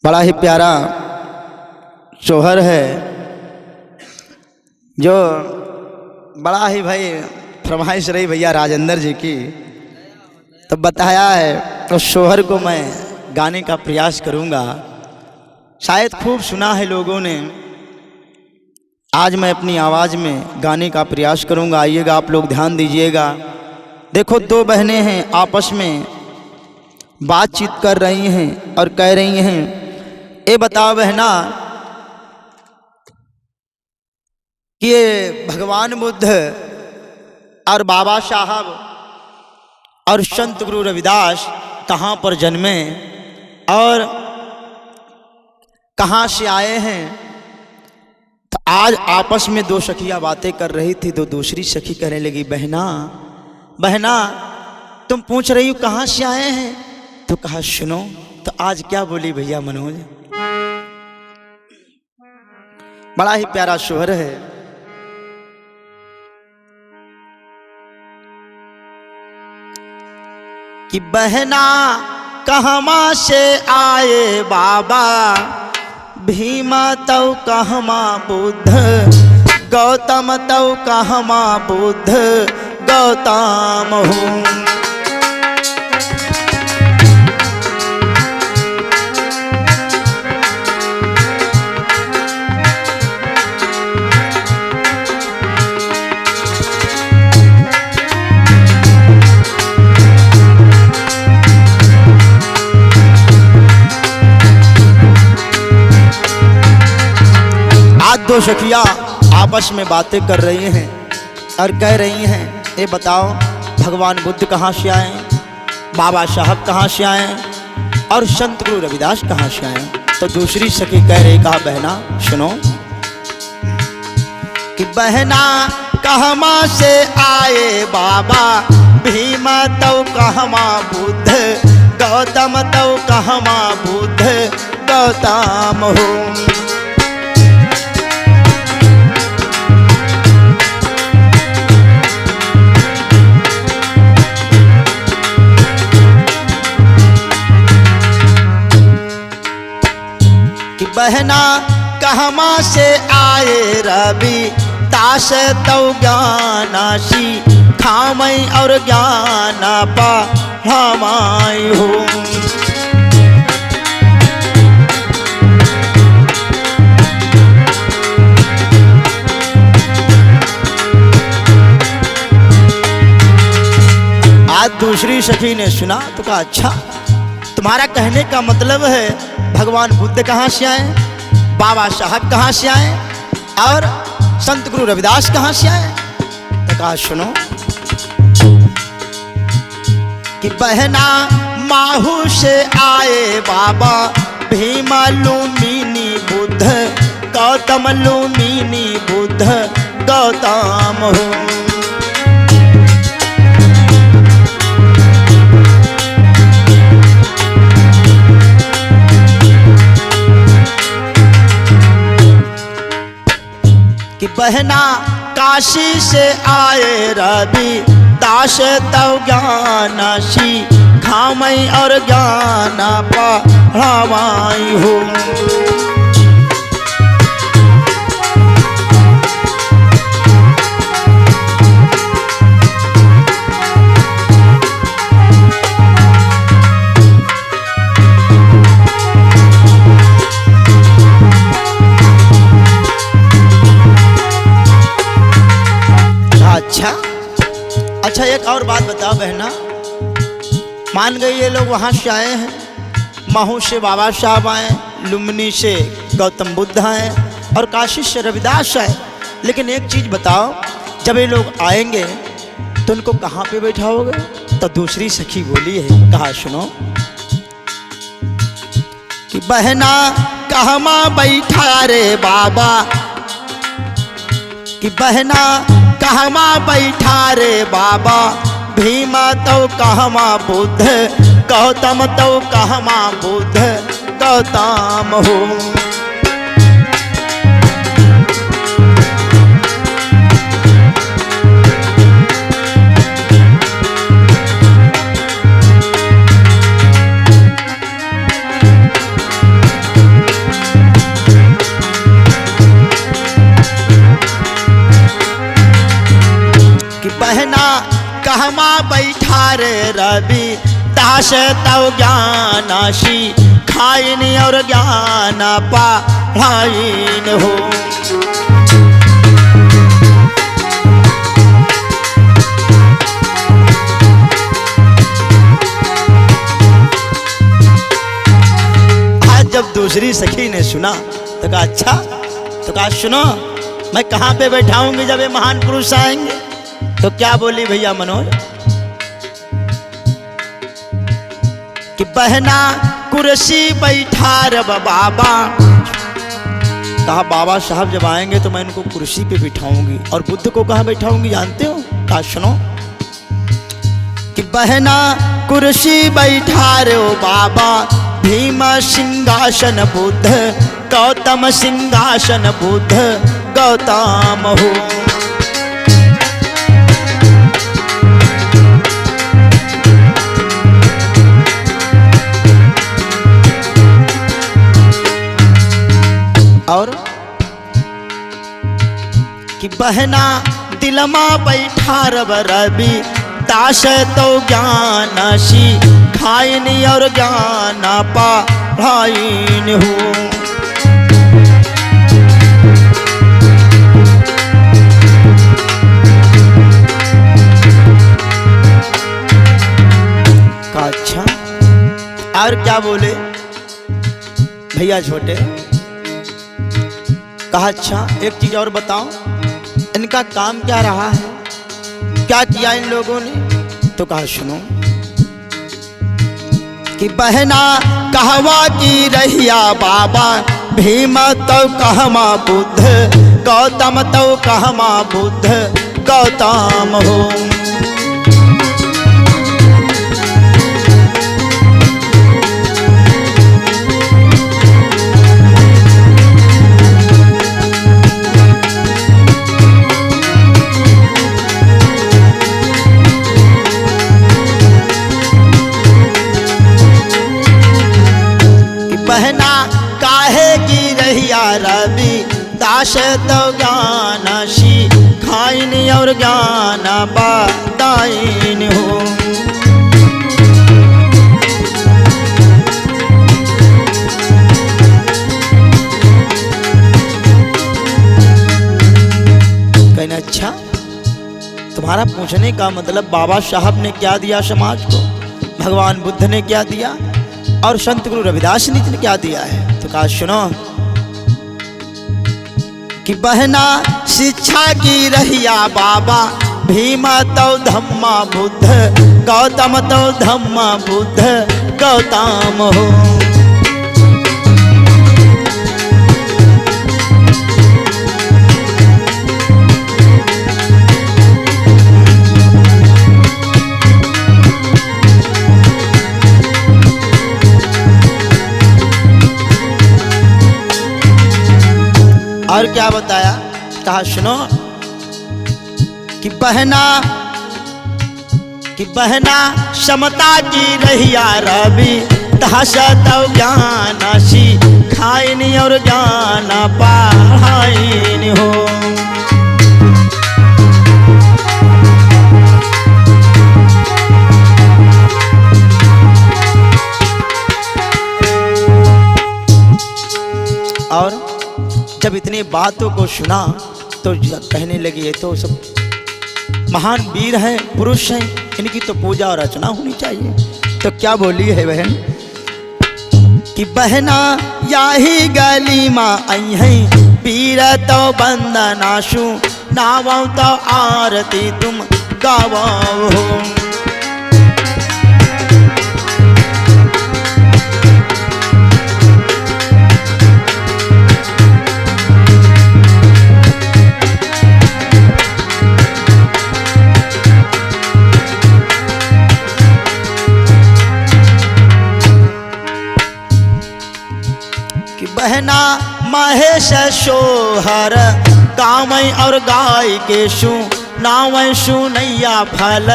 बड़ा ही प्यारा सोहर है जो बड़ा ही भाई फरमाइश रही भैया राजेंद्र जी की, तो बताया है तो सोहर को मैं गाने का प्रयास करूंगा। शायद खूब सुना है लोगों ने, आज मैं अपनी आवाज़ में गाने का प्रयास करूंगा। आइएगा आप लोग, ध्यान दीजिएगा। देखो, दो बहनें हैं आपस में बातचीत कर रही हैं और कह रही हैं, ये बताओ बहना कि ये भगवान बुद्ध और बाबा साहब और संत गुरु रविदास कहाँ पर जन्मे और कहाँ से आए हैं। तो आज आपस में दो सखियाँ बातें कर रही थी, तो दूसरी सखी कहने लगी, बहना बहना तुम पूछ रही हो कहाँ से आए हैं, तो कहा सुनो। तो आज क्या बोली भैया मनोज, बड़ा ही प्यारा सोहर है। कि बहना कहमा से आए बाबा, भीमा तव कहमा बुद्ध, गौतम तव कहमा बुद्ध गौतम हूँ। आज दो सखियाँ आपस में बातें कर रही हैं और कह रही हैं, ये बताओ भगवान बुद्ध कहाँ से आए, बाबा साहब कहाँ से आए और संत गुरु रविदास कहाँ से आए। तो दूसरी सखी कह रही, कहा बहना सुनो कि बहना कहमा से आए बाबा, भीमा तव कहमा बुद्ध, गौतम तव कहमा बुद्ध गौतम हूँ। बहना कहमा से आए रवि दास तव ज्ञानासी, थामई और ज्ञान पाई हूँ। आज दूसरी सखी ने सुना तो कहा, अच्छा तुम्हारा कहने का मतलब है भगवान बुद्ध कहाँ से आए, बाबा साहब कहाँ से आए और संत गुरु रविदास कहाँ से आए। तो कहा सुनो कि बहना माहू से आए बाबा, भीमा लुम्बिनी बुद्ध, गौतम लुम्बिनी बुद्ध गौतम हूँ। कि बहना काशी से आए रवि दास तव ज्ञानासी, खामई और ज्ञान पढ़ावाई हूँ। अच्छा एक और बात बताओ बहना, मान गई ये लोग वहाँ से आए हैं, महू से बाबा साहब आए, लुम्बिनी से गौतम बुद्ध आए और काशी से रविदास आए, लेकिन एक चीज़ बताओ, जब ये लोग आएंगे तो उनको कहाँ पे बैठाओगे। तो दूसरी सखी बोली है, कहा सुनो कि बहना कहमा बैठा रे बाबा, कि बहना कहमा बैठा रे बाबा, भीमा तव कहमा बुद्ध, गौतम तव कहमा बुद्ध गौतम हूँ। रवि दास तव ज्ञानाशी खाइन और ज्ञान पाइन हो। आज जब दूसरी सखी ने सुना तो कहा अच्छा, तो कहा सुनो मैं कहाँ पे बैठाऊंगी जब ये महान पुरुष आएंगे। तो क्या बोली भैया मनोज कि बहना कुर्सी बैठा रब बाबा। कहा बाबा साहब जब आएंगे तो मैं इनको कुर्सी पे बिठाऊंगी। और बुद्ध को कहाँ बैठाऊंगी जानते हो? कहा सुनो कि बहना कुर्सी बैठा रो बाबा भीम सिंहासन बुद्ध गौतम सिंहासन बुद्ध गौतम हो। और कि बहना दिलमा बैठा रब रवि दास तो ज्ञानशी खाइन और ज्ञान पाइन हो। का अच्छा और क्या बोले भैया छोटे? कहा अच्छा एक चीज और बताओ इनका काम क्या रहा है, क्या किया इन लोगों ने? तो कहा सुनो कि बहना कहवा की रहिया बाबा भीम तो कहमा बुद्ध गौतम तो कहमा बुद्ध गौतम हो। बहना काहे की रहिया रवि दास तो ज्ञानशी खाइन और ज्ञान पाइन हो। कहना अच्छा तुम्हारा पूछने का मतलब बाबा साहब ने क्या दिया समाज को, भगवान बुद्ध ने क्या दिया और संत गुरु रविदास ने क्या दिया है? तो कहा सुनो कि बहना शिक्षा की रहिया बाबा भीम तो धम्मा बुद्ध गौतम तो धम्मा बुद्ध गौतम हो। और क्या बताया? कहा सुनो कि बहना समता की रहिया रवि दास तो ज्ञानशी खाइन और ज्ञान पाइन हो। और जब इतनी बातों को सुना तो कहने लगी ये तो सब महान वीर हैं, पुरुष हैं, इनकी तो पूजा और अर्चना होनी चाहिए। तो क्या बोली है बहन कि बहना याही गली माँ आई हैं पीर तो बंदनाशु नावो तो आरती तुम गावो हो। बहना महेश सोहर कामय और गाय के सु नावय सुनैया फल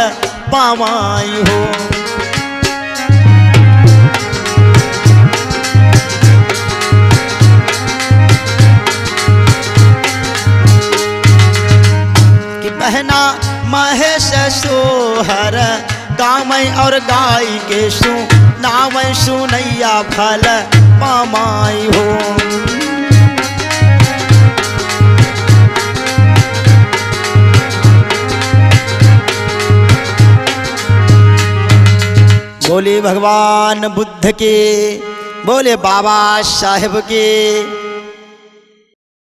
पावाई हो। कि बहना महेश सोहर गावै और गाई के नावै सुनैया फल पामाई हो। बोले भगवान बुद्ध के, बोले बाबा साहेब के।